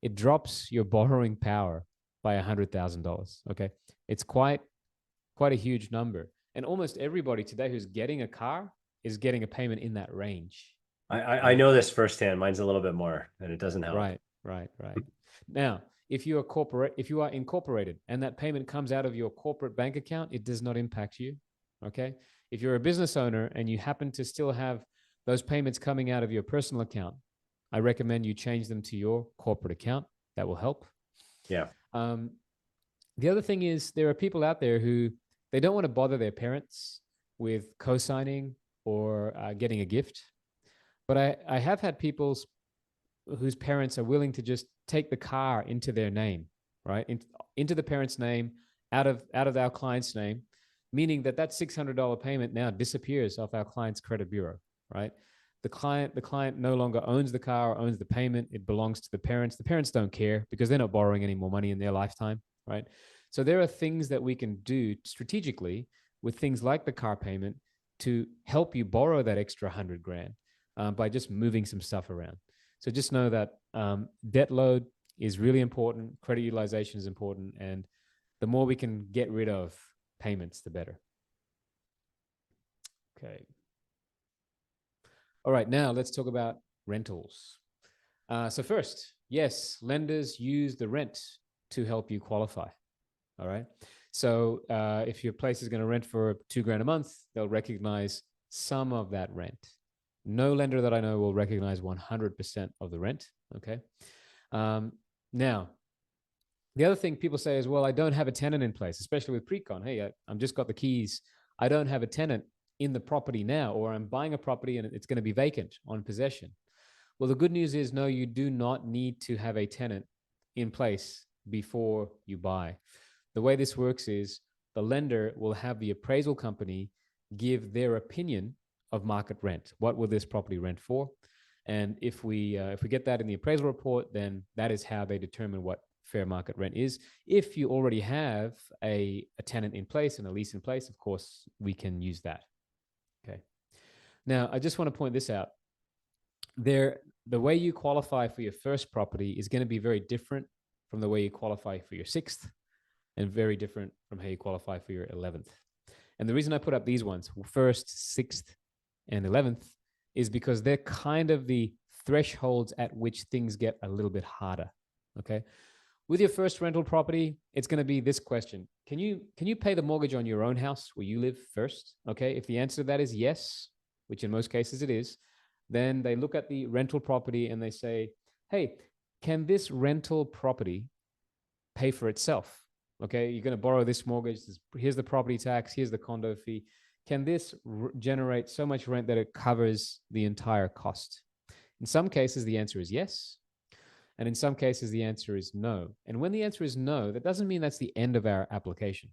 it drops your borrowing power by $100,000. Okay, it's quite a huge number, and almost everybody today who's getting a car is getting a payment in that range. I Right, know this firsthand. Mine's a little bit more, and it doesn't help. right. Now, if you are incorporated and that payment comes out of your corporate bank account, it does not impact you. Okay. If you're a business owner and you happen to still have those payments coming out of your personal account, I recommend you change them to your corporate account. That will help. Yeah. Um, the other thing is there are people out there who they don't want to bother their parents with co-signing or getting a gift. But I have had people whose parents are willing to just take the car into their name, right? Into the parent's name, out of our client's name, meaning that $600 payment now disappears off our client's credit bureau, right? The client no longer owns the car or owns the payment. It belongs to the parents. The parents don't care because they're not borrowing any more money in their lifetime, right? So there are things that we can do strategically with things like the car payment to help you borrow that extra 100 grand by just moving some stuff around. So just know that debt load is really important. Credit utilization is important. And the more we can get rid of payments, the better. Okay. All right, now let's talk about rentals. So first, yes, lenders use the rent to help you qualify. All right. So if your place is going to rent for $2,000 a month, they'll recognize some of that rent. No lender that I know will recognize 100% of the rent. Okay. Now, the other thing people say is, well, I don't have a tenant in place, especially with pre-con. Hey, I'm just got the keys. I don't have a tenant in the property now, or I'm buying a property and it's going to be vacant on possession. Well, the good news is, no, you do not need to have a tenant in place before you buy. The way this works is the lender will have the appraisal company give their opinion of market rent. What will this property rent for? And if we get that in the appraisal report, then that is how they determine what fair market rent is. If you already have a tenant in place and a lease in place, of course, we can use that. Okay. Now, I just want to point this out. The way you qualify for your first property is going to be very different from the way you qualify for your sixth, and very different from how you qualify for your 11th. And the reason I put up these ones, first, sixth, and 11th, is because they're kind of the thresholds at which things get a little bit harder. Okay. With your first rental property, it's going to be this question. Can you pay the mortgage on your own house where you live first? Okay. If the answer to that is yes, which in most cases it is, then they look at the rental property and they say, hey, can this rental property pay for itself? Okay, you're going to borrow this mortgage. Here's the property tax. Here's the condo fee. Can this generate so much rent that it covers the entire cost? In some cases, the answer is yes. And in some cases, the answer is no. And when the answer is no, that doesn't mean that's the end of our application.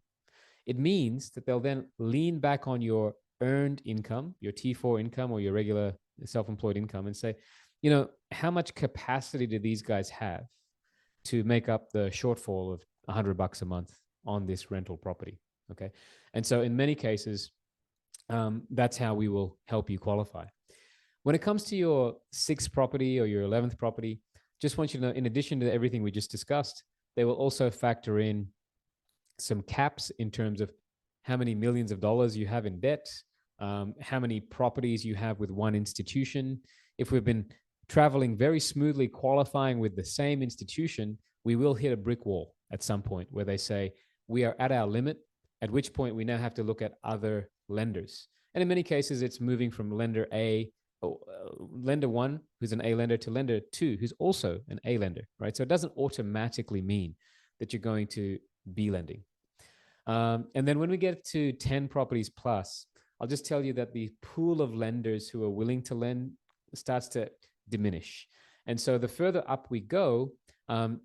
It means that they'll then lean back on your earned income, your T4 income or your regular self-employed income, and say, how much capacity do these guys have to make up the shortfall of $100 a month on this rental property? Okay. And so in many cases, that's how we will help you qualify. When it comes to your sixth property or your 11th property, just want you to know, in addition to everything we just discussed, they will also factor in some caps in terms of how many millions of dollars you have in debt, how many properties you have with one institution. If we've been traveling very smoothly, qualifying with the same institution, we will hit a brick wall at some point where they say we are at our limit, at which point we now have to look at other lenders. And in many cases, it's moving from lender A, lender one, who's an A lender, to lender two, who's also an A lender, right? So it doesn't automatically mean that you're going to be lending. And then when we get to 10 properties plus, I'll just tell you that the pool of lenders who are willing to lend starts to diminish. And so the further up we go,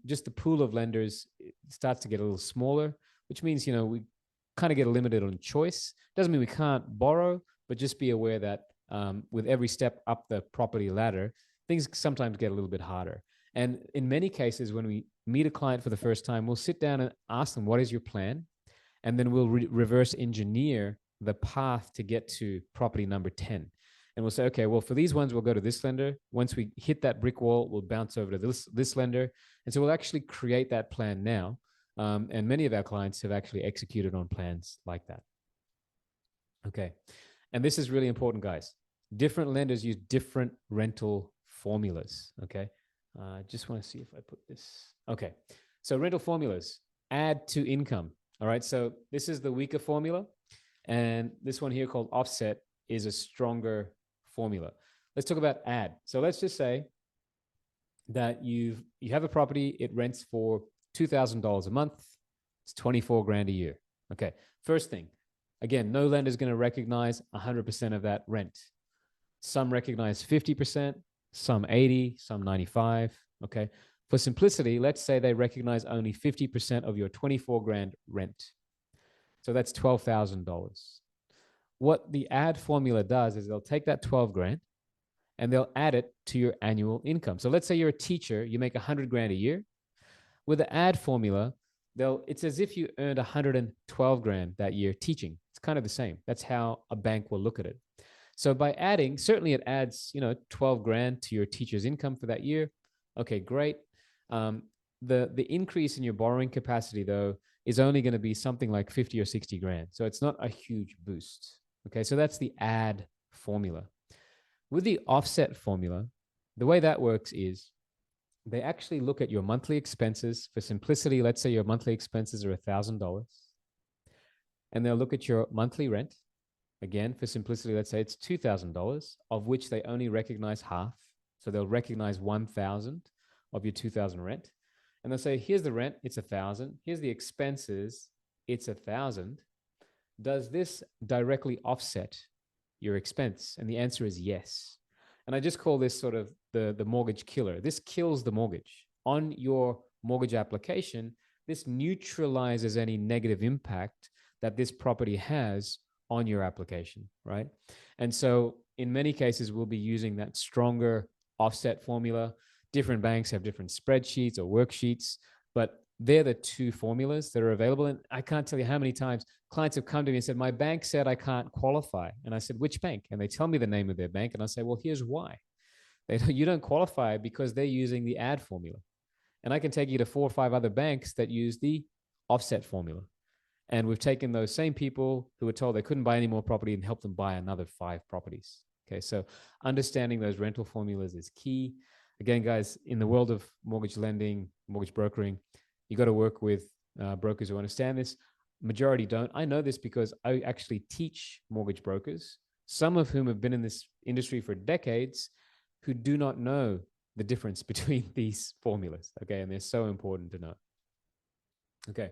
just the pool of lenders starts to get a little smaller, which means, we kind of get limited on choice. Doesn't mean we can't borrow, but just be aware that with every step up the property ladder, things sometimes get a little bit harder. And in many cases, when we meet a client for the first time, we'll sit down and ask them, what is your plan? And then we'll reverse engineer the path to get to property number 10. And we'll say, okay, well, for these ones, we'll go to this lender. Once we hit that brick wall, we'll bounce over to this lender. And so we'll actually create that plan now. And many of our clients have actually executed on plans like that. Okay. And this is really important, guys. Different lenders use different rental formulas. Okay. Just want to see if I put this. Okay. So rental formulas, add to income. All right. So this is the weaker formula. And this one here called offset is a stronger formula. Let's talk about add. So let's just say that you have a property, it rents for $2,000 a month. It's 24 grand a year. Okay. First thing, again, no lender is going to recognize 100% of that rent. Some recognize 50%, some 80, some 95. Okay. For simplicity, let's say they recognize only 50% of your 24 grand rent. So that's $12,000. What the add formula does is they'll take that 12 grand and they'll add it to your annual income. So let's say you're a teacher, you make 100 grand a year. With the add formula, it's as if you earned 112 grand that year teaching. It's kind of the same. That's how a bank will look at it. So by adding, certainly it adds, 12 grand to your teacher's income for that year. Okay, great. The increase in your borrowing capacity, though, is only going to be something like 50 or 60 grand. So it's not a huge boost. Okay, so that's the add formula. With the offset formula, the way that works is they actually look at your monthly expenses. For simplicity, let's say your monthly expenses are $1,000. And they'll look at your monthly rent. Again, for simplicity, let's say it's $2,000, of which they only recognize half. So they'll recognize 1,000 of your 2,000 rent. And they'll say, here's the rent, it's 1,000. Here's the expenses, it's 1,000. Does this directly offset your expense? And the answer is yes. And I just call this sort of the mortgage killer. This kills the mortgage. On your mortgage application, this neutralizes any negative impact that this property has on your application, right? And so in many cases, we'll be using that stronger offset formula. Different banks have different spreadsheets or worksheets, but they're the two formulas that are available. And I can't tell you how many times clients have come to me and said, my bank said I can't qualify. And I said, which bank? And they tell me the name of their bank. And I say, well, here's why. You don't qualify because they're using the add formula. And I can take you to 4 or 5 other banks that use the offset formula. And we've taken those same people who were told they couldn't buy any more property and helped them buy another 5 properties. Okay, so understanding those rental formulas is key. Again, guys, in the world of mortgage lending, mortgage brokering, you got to work with brokers who understand this. Majority don't. I know this because I actually teach mortgage brokers, some of whom have been in this industry for decades, who do not know the difference between these formulas. Okay, and they're so important to know. Okay,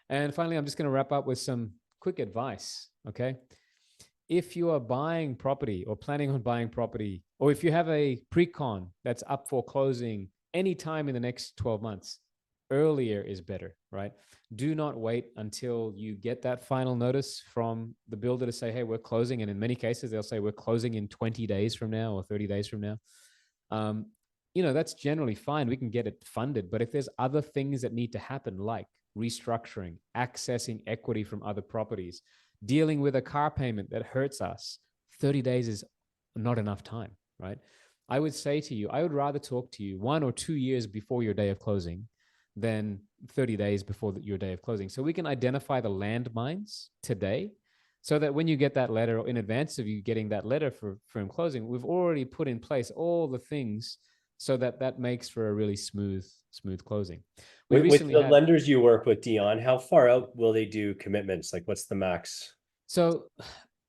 and finally, I'm just going to wrap up with some quick advice. Okay, if you are buying property or planning on buying property, or if you have a pre-con that's up for closing anytime in the next 12 months, earlier is better, right? Do not wait until you get that final notice from the builder to say, hey, we're closing. And in many cases, they'll say we're closing in 20 days from now or 30 days from now. That's generally fine. We can get it funded. But if there's other things that need to happen, like restructuring, accessing equity from other properties, dealing with a car payment that hurts us, 30 days is not enough time, right? I would say to you, I would rather talk to you 1 or 2 years before your day of closing than 30 days before your day of closing. So we can identify the landmines today so that when you get that letter, or in advance of you getting that letter from closing, we've already put in place all the things so that makes for a really smooth closing. With the lenders you work with, Dion, how far out will they do commitments? Like what's the max? So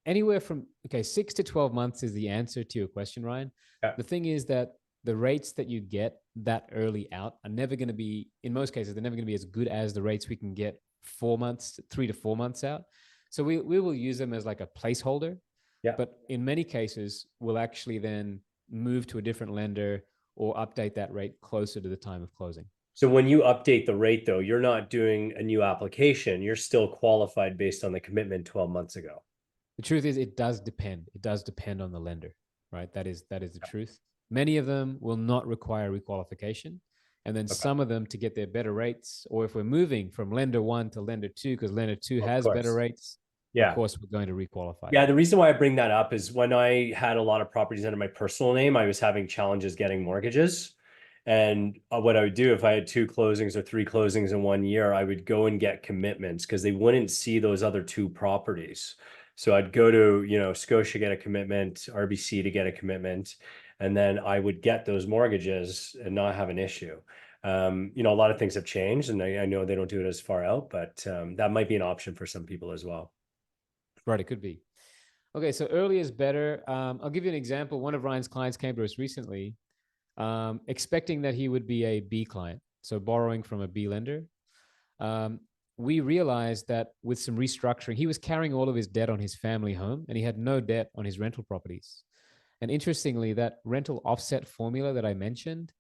anywhere from, 6 to 12 months is the answer to your question, Ryan. Yeah. The thing is that the rates that you get that early out are never going to be, in most cases, they're never going to be as good as the rates we can get 3 to 4 months out. So we will use them as like a placeholder. Yeah. But in many cases, we'll actually then move to a different lender or update that rate closer to the time of closing. So when you update the rate, though, you're not doing a new application. You're still qualified based on the commitment 12 months ago. The truth is, it does depend. It does depend on the lender, right? That is the truth. Many of them will not require requalification, and then Okay. some of them to get their better rates. Or if we're moving from lender one to lender two, because lender two Of has better course. rates, of Yeah. course we're going to requalify Yeah, them. the reason why I bring that up is when I had a lot of properties under my personal name, I was having challenges getting mortgages. And what I would do if I had two closings or three closings in 1 year, I would go and get commitments because they wouldn't see those other two properties. So I'd go to, Scotia, get a commitment, RBC to get a commitment, and then I would get those mortgages and not have an issue. A lot of things have changed, and I know they don't do it as far out, but that might be an option for some people as well. Right, it could be. Okay, so early is better. I'll give you an example. One of Ryan's clients came to us recently, expecting that he would be a B client, so borrowing from a B lender. Um, we realized that with some restructuring, he was carrying all of his debt on his family home and he had no debt on his rental properties. And interestingly, that rental offset formula that I mentioned,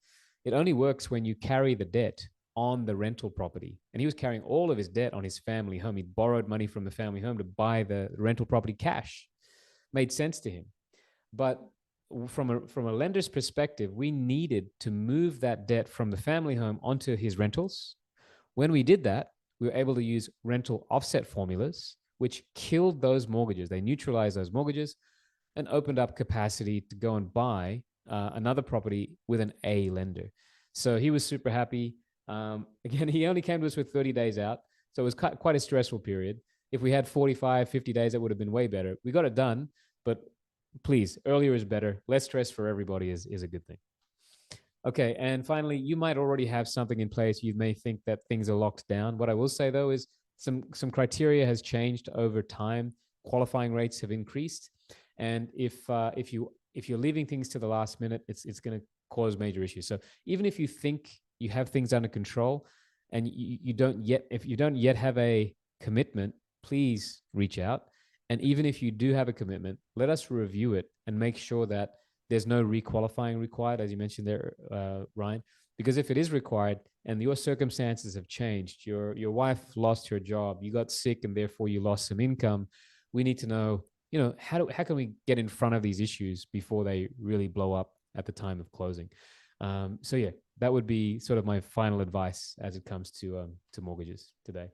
it only works when you carry the debt on the rental property. And he was carrying all of his debt on his family home. He borrowed money from the family home to buy the rental property cash. Made sense to him. But from a lender's perspective, we needed to move that debt from the family home onto his rentals. When we did that, we were able to use rental offset formulas, which killed those mortgages. They neutralized those mortgages and opened up capacity to go and buy another property with an A lender. So he was super happy. Again, he only came to us with 30 days out. So it was quite a stressful period. If we had 45, 50 days, that would have been way better. We got it done, but please, earlier is better. Less stress for everybody is a good thing. Okay, and finally, you might already have something in place. You may think that things are locked down. What I will say though is some criteria has changed over time. Qualifying rates have increased, and if you're leaving things to the last minute, it's going to cause major issues. So even if you think you have things under control, and you don't yet, if you don't yet have a commitment, please reach out. And even if you do have a commitment, let us review it and make sure that there's no requalifying required, as you mentioned there, Ryan. Because if it is required and your circumstances have changed, your wife lost her job, you got sick, and therefore you lost some income, we need to know, how can we get in front of these issues before they really blow up at the time of closing? So yeah, that would be sort of my final advice as it comes to mortgages today.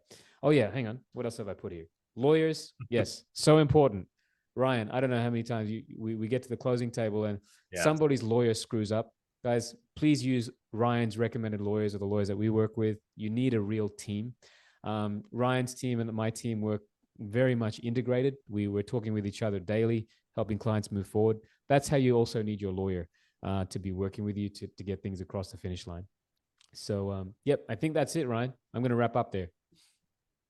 Oh yeah, hang on. What else have I put here? Lawyers, yes, so important. Ryan, I don't know how many times we get to the closing table and Yeah. somebody's lawyer screws up. Guys, please use Ryan's recommended lawyers or the lawyers that we work with. You need a real team. Ryan's team and my team work very much integrated. We were talking with each other daily, helping clients move forward. That's how you also need your lawyer to be working with you to get things across the finish line. So, yep, I think that's it, Ryan. I'm going to wrap up there.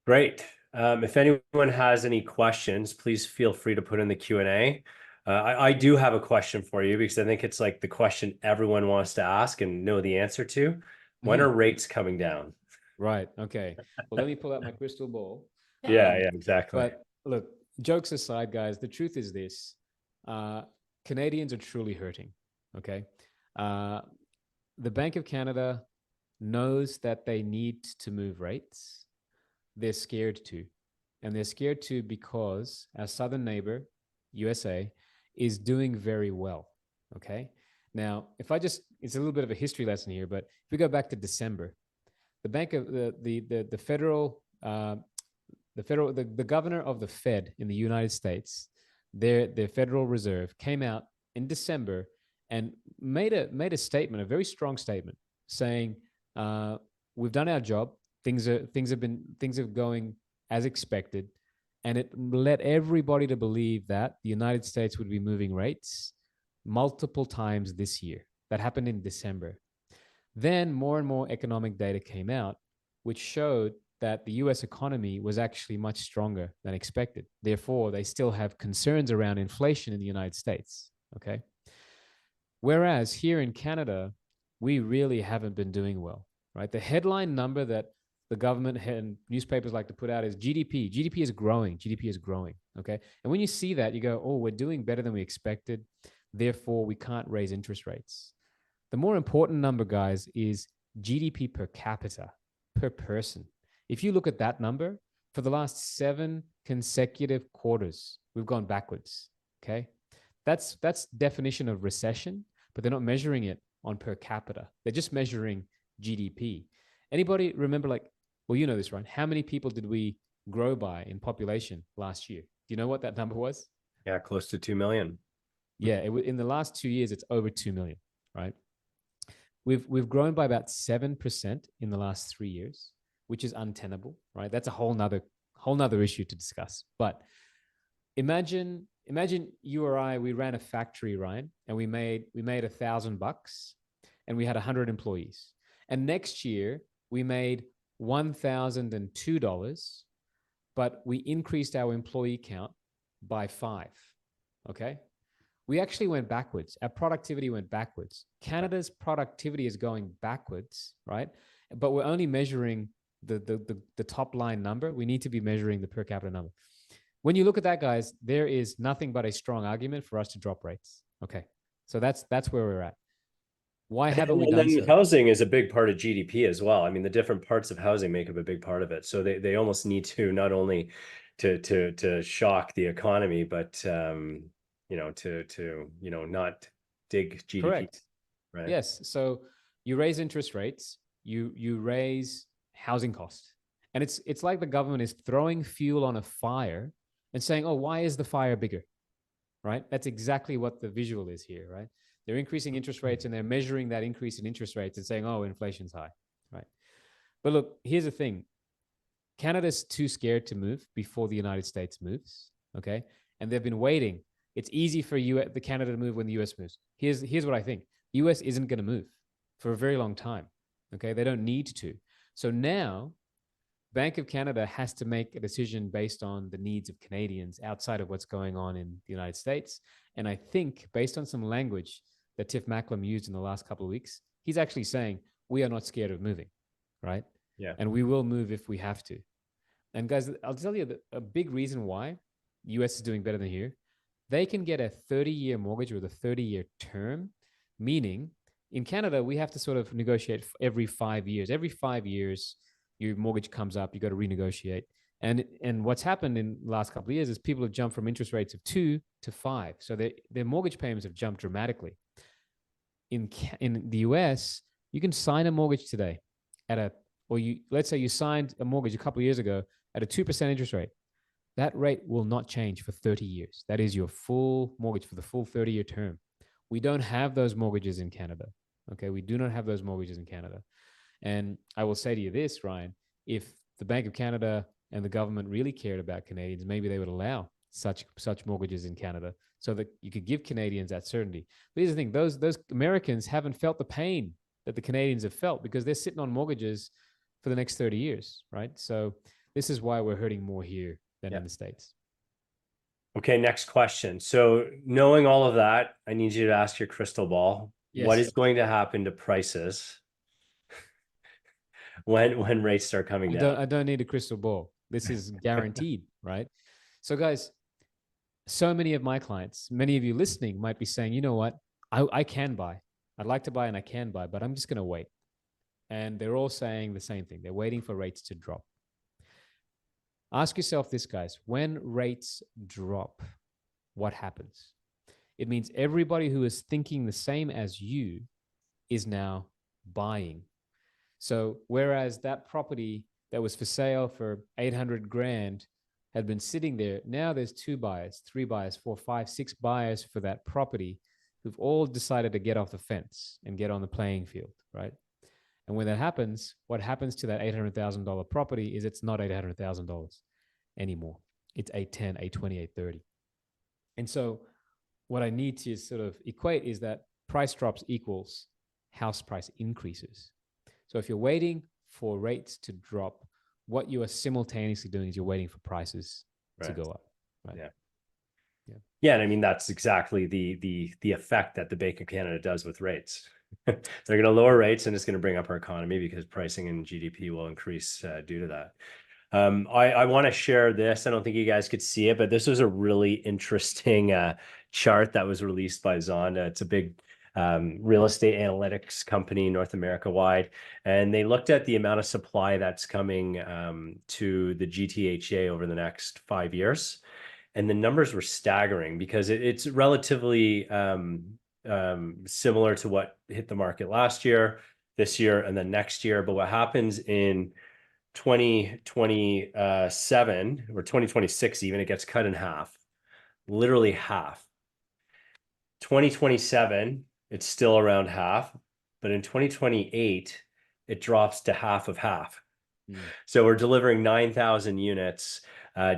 Great. If anyone has any questions, please feel free to put in the Q&A. I do have a question for you because I think it's like the question everyone wants to ask and know the answer to. When are rates coming down? Right. Okay. Well, let me pull out my crystal ball. Yeah, exactly. But look, jokes aside, guys, the truth is this: uh, Canadians are truly hurting. Okay. Uh, the Bank of Canada knows that they need to move rates. They're scared to. And they're scared to because our southern neighbor, USA, is doing very well. Okay. Now, if I just, it's a little bit of a history lesson here, but if we go back to December, the bank of the federal the governor of the Fed in the United States, their Federal Reserve came out in December and made a statement, a very strong statement, saying we've done our job. Things are going as expected, and it led everybody to believe that the United States would be moving rates multiple times this year. That happened in December. Then more and more economic data came out, which showed that the US economy was actually much stronger than expected. Therefore, they still have concerns around inflation in the United States. Okay. Whereas here in Canada, we really haven't been doing well, right? The headline number that the government and newspapers like to put out is GDP. GDP is growing. GDP is growing. Okay. And when you see that, you go, oh, we're doing better than we expected. Therefore, we can't raise interest rates. The more important number, guys, is GDP per capita per person. If you look at that number, for the last 7 consecutive quarters, we've gone backwards. Okay. That's definition of recession, but they're not measuring it on per capita. They're just measuring GDP. Anybody remember, like, well, you know this, right? How many people did we grow by in population last year? Do you know what that number was? Yeah, close to 2 million. Yeah, in the last 2 years, it's over 2 million, right? We've grown by about 7% in the last 3 years, which is untenable, right? That's a whole nother issue to discuss. But imagine you or I, we ran a factory, Ryan, and we made $1,000 and we had 100 employees. And next year we made $1,002, but we increased our employee count by 5. Okay. We actually went backwards. Our productivity went backwards. Canada's productivity is going backwards, right? But we're only measuring the top line number. We need to be measuring the per capita number. When you look at that, guys, there is nothing but a strong argument for us to drop rates. Okay. So that's where we're at. Why haven't we And done then so? housing is a big part of GDP as well. I mean, the different parts of housing make up a big part of it. So they almost need to not only to shock the economy, but not dig GDP, Correct. right? Yes. So you raise interest rates, you raise housing costs. And it's like the government is throwing fuel on a fire and saying, "Oh, why is the fire bigger?" Right? That's exactly what the visual is here, right? They're increasing interest rates and they're measuring that increase in interest rates and saying, "Oh, inflation's high." Right? But look, here's the thing. Canada's too scared to move before the United States moves, okay? And they've been waiting. It's easy for the Canada to move when the US moves. Here's what I think. The US isn't going to move for a very long time. Okay? They don't need to. So now Bank of Canada has to make a decision based on the needs of Canadians outside of what's going on in the United States. And I think based on some language that Tiff Macklem used in the last couple of weeks, he's actually saying we are not scared of moving, right? Yeah. And we will move if we have to. And guys, I'll tell you a big reason why US is doing better than here. They can get a 30-year mortgage with a 30-year term, meaning in Canada, we have to sort of negotiate every 5 years. Every 5 years, your mortgage comes up, you got to renegotiate. And what's happened in the last couple of years is people have jumped from interest rates of 2 to 5. So their mortgage payments have jumped dramatically. In the US, you can sign a mortgage today at a or you let's say you signed a mortgage a couple of years ago at a 2% interest rate. That rate will not change for 30 years. That is your full mortgage for the full 30-year term. We don't have those mortgages in Canada. Okay, we do not have those mortgages in Canada. And I will say to you this, Ryan, if the Bank of Canada and the government really cared about Canadians, maybe they would allow such mortgages in Canada so that you could give Canadians that certainty. But here's the thing, those Americans haven't felt the pain that the Canadians have felt because they're sitting on mortgages for the next 30 years, right? So this is why we're hurting more here than Yeah. in the States. Okay, next question. So knowing all of that, I need you to ask your crystal ball. What Yes. is going to happen to prices when rates start coming down? I don't need a crystal ball. This is guaranteed, right? So guys, so many of my clients, many of you listening might be saying, you know what? I can buy. I'd like to buy and I can buy, but I'm just going to wait. And they're all saying the same thing. They're waiting for rates to drop. Ask yourself this, guys. When rates drop, what happens? It means everybody who is thinking the same as you is now buying. So whereas that property that was for sale for 800 grand had been sitting there, now there's 2 buyers, 3 buyers, 4, 5, 6 buyers for that property who've all decided to get off the fence and get on the playing field, right? And when that happens, what happens to that $800,000 property is it's not $800,000 anymore. It's 810, 820, 830. And so what I need to sort of equate is that price drops equals house price increases. So if you're waiting for rates to drop, what you are simultaneously doing is you're waiting for prices to go up. Right? Yeah. Yeah. Yeah, and I mean that's exactly the effect that the Bank of Canada does with rates. They're going to lower rates, and it's going to bring up our economy because pricing and GDP will increase due to that. I want to share this. I don't think you guys could see it, but this was a really interesting chart that was released by Zonda. It's a big real estate analytics company, North America wide. And they looked at the amount of supply that's coming to the GTHA over the next 5 years. And the numbers were staggering because it's relatively similar to what hit the market last year, this year, and then next year. But what happens in 2027 or 2026, even, it gets cut in half, literally half. 2027, it's still around half, but in 2028, it drops to half of half. So we're delivering 9,000 units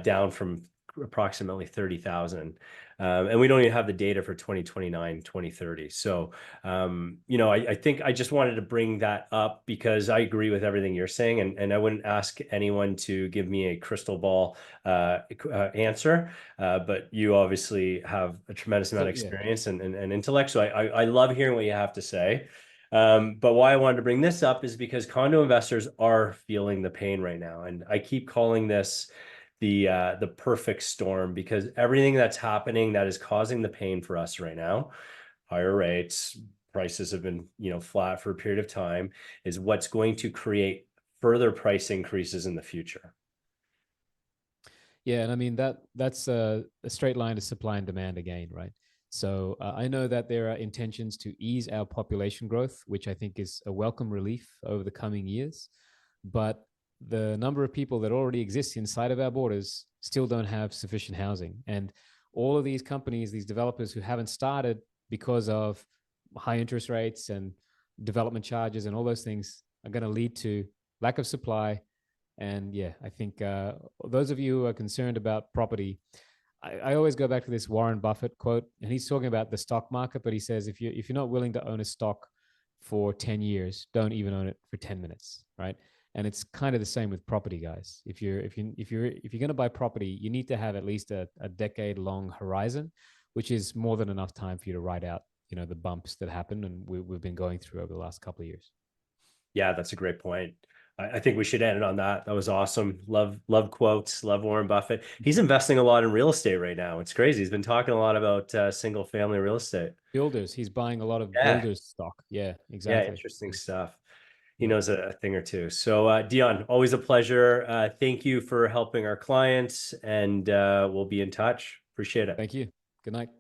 down from approximately 30,000. And we don't even have the data for 2029, 2030. So, I think I just wanted to bring that up because I agree with everything you're saying. And I wouldn't ask anyone to give me a crystal ball answer. But you obviously have a tremendous amount So of yeah, experience and intellect. So I love hearing what you have to say. But why I wanted to bring this up is because condo investors are feeling the pain right now, and I keep calling this the perfect storm because everything that's happening that is causing the pain for us right now, higher rates, prices have been flat for a period of time, is what's going to create further price increases in the future. yeah, and I mean that's a straight line to supply and demand again, right? So I know that there are intentions to ease our population growth, which I think is a welcome relief over the coming years. But the number of people that already exist inside of our borders still don't have sufficient housing. And all of these companies, these developers who haven't started because of high interest rates and development charges and all those things are going to lead to lack of supply. And yeah, I think those of you who are concerned about property, I always go back to this Warren Buffett quote, and he's talking about the stock market, but he says if you're not willing to own a stock for 10 years, don't even own it for 10 minutes, right? And it's kind of the same with property, guys. If you're going to buy property, you need to have at least a decade long horizon, which is more than enough time for you to ride out, the bumps that happen and we've been going through over the last couple of years. Yeah, that's a great point. I think we should end it on that. That was awesome. Love quotes. Love Warren Buffett. He's investing a lot in real estate right now. It's crazy. He's been talking a lot about single family real estate. Builders, he's buying a lot of Yeah, builders stock. Yeah, yeah, exactly. interesting stuff. He Yeah. knows a thing or two. So, Dion, always a pleasure. Thank you for helping our clients, and we'll be in touch. Appreciate it. Thank you. Good night.